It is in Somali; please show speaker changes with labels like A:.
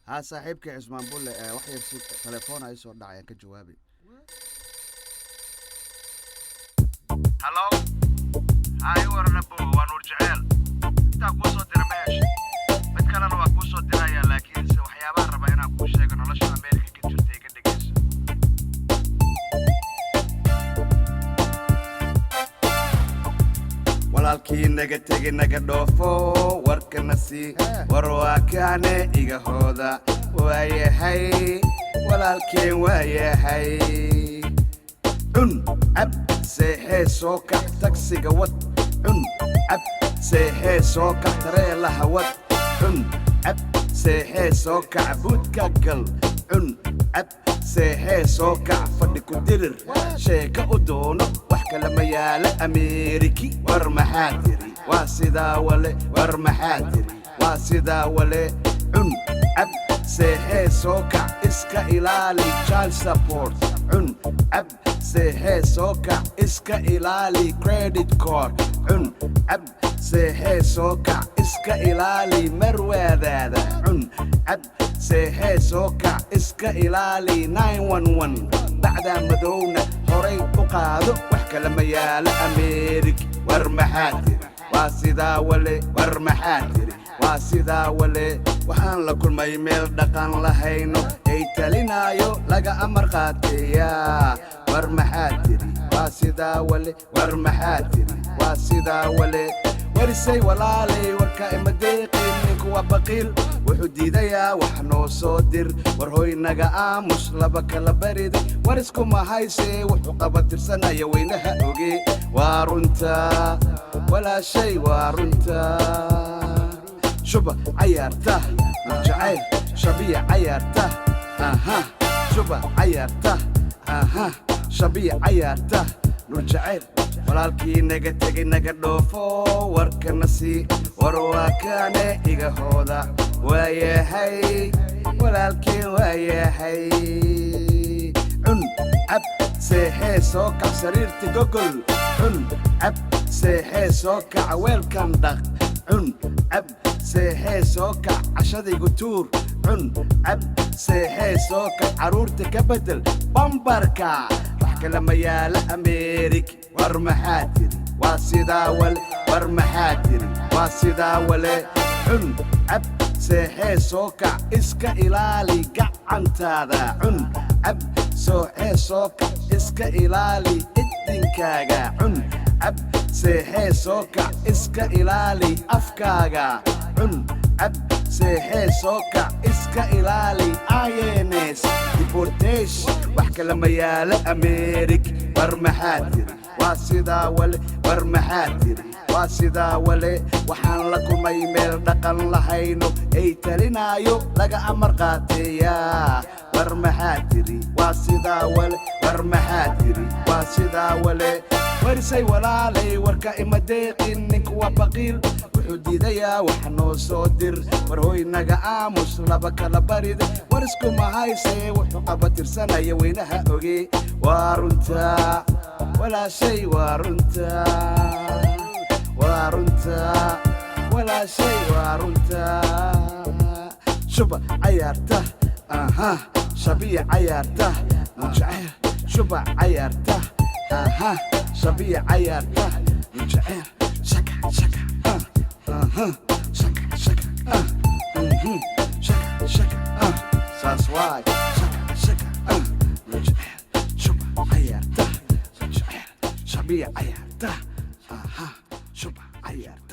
A: ها صاحبك عثمان بوله wax yar si telefoon ay soo dhacay ka jawaabi
B: hello ay warna buu waan urjecel inta ku soo diray meesha mid kalena waa ku soo diraya laakiin se waxyaabaha raba inaan ku sheego nolosha Ameerika ka jirta ee ka dhageyso
A: walaalkii naga tagi naga dhoofo warkana si warwaakaane iga hooda waayahay walaalkii waayahay cun ab seexee soo kac taksiga wad cun ab seexee soo kac tareelaha wad cun ab seexee soo kac buudka gal cun ab seexee soo kac fadhi ku dirir sheeka u doono wax kala ma yaala Ameeriki war maxaa tiri waa sidaa wale war maxaa tiri waa sidaa wale cun ab seexee soo kac iska ilaali child support cun ab seexee soo kac iska ilaali credit card cun ab seexee soo kac iska ilaali marwaadaada cun ab seexee soo kac iska ilaali 911 bacda madowna horay u qaado wax kala ma yaala Ameeriki war maxaa tiri waa sidaa wale war maxaa tiri waa sidaa wale waxaan la kulmay meel dhaqan lahayno ay talinaayo laga amar qaateeya war maxaa tiri waa sidaa wale war maxaa tiri waa sidaa wale warisay walaalay warka ima deeqin kuwa baqiil wuxuu diidayaa wax noo soo dir war hoy naga aamus laba kala bariday war isku mahayse wuxuu qabatirsanaya weynaha oge waa runta walaashay waa runta shuba cayaarta jacayl shabiya cayaarta aha shuba cayaarta aha shabiya cayaarta nur jacayl walaalkii naga tagay naga dhoofo warkana si warwaakaane iga hooda waayahay walaalkii waayahay cun ab seexee soo kac sariirta gogol cun ab seexee soo kac weelkan dhaq cun ab seexee soo kac cashadaygu tuur cun ab seexee soo kac caruurta ka bedel bambarka wax kala ma yaala Ameeriki war maxaa tiri waa sidaa wale war maxaa tiri waa sidaa wale cun ab seexee soo kac iska ilaali gacantaada cun ab seexee soo kac iska ilaali idinkaaga cun ab seexee soo kac iska ilaali afkaaga cun ab seexee soo kac iska ilaali INS deportation wax kala ma yaala Ameeriki war maxaa tiri waa sidaa wale war maxaa tiri waa sidaa wale waxaan la kulmay meel dhaqan lahayno ay talinaayo laga amar qaateeya war maxaa tiri waa sidaa wale war maxaa tiri waa sidaa wale warisay walaalay warka ima deeqin kuwa baqiil wuxuu diidayaa wax noo soo dir war hoy naga aamus laba kala barida war isku mahayse wuxuu qabatirsanaya weynaha oge waa runta walaashay waa runta waa runta walaashay waa runta shuba cayaarta aha shabiya cayaarta jacayl shuba cayaarta aha shabiya cayaarta jacayl shaka shaka aha shaka shaka shaka shaka saas waay shaka shaka jacayl shuba cayaarta jacayl shabiya cayaarta aha shuba cayaarta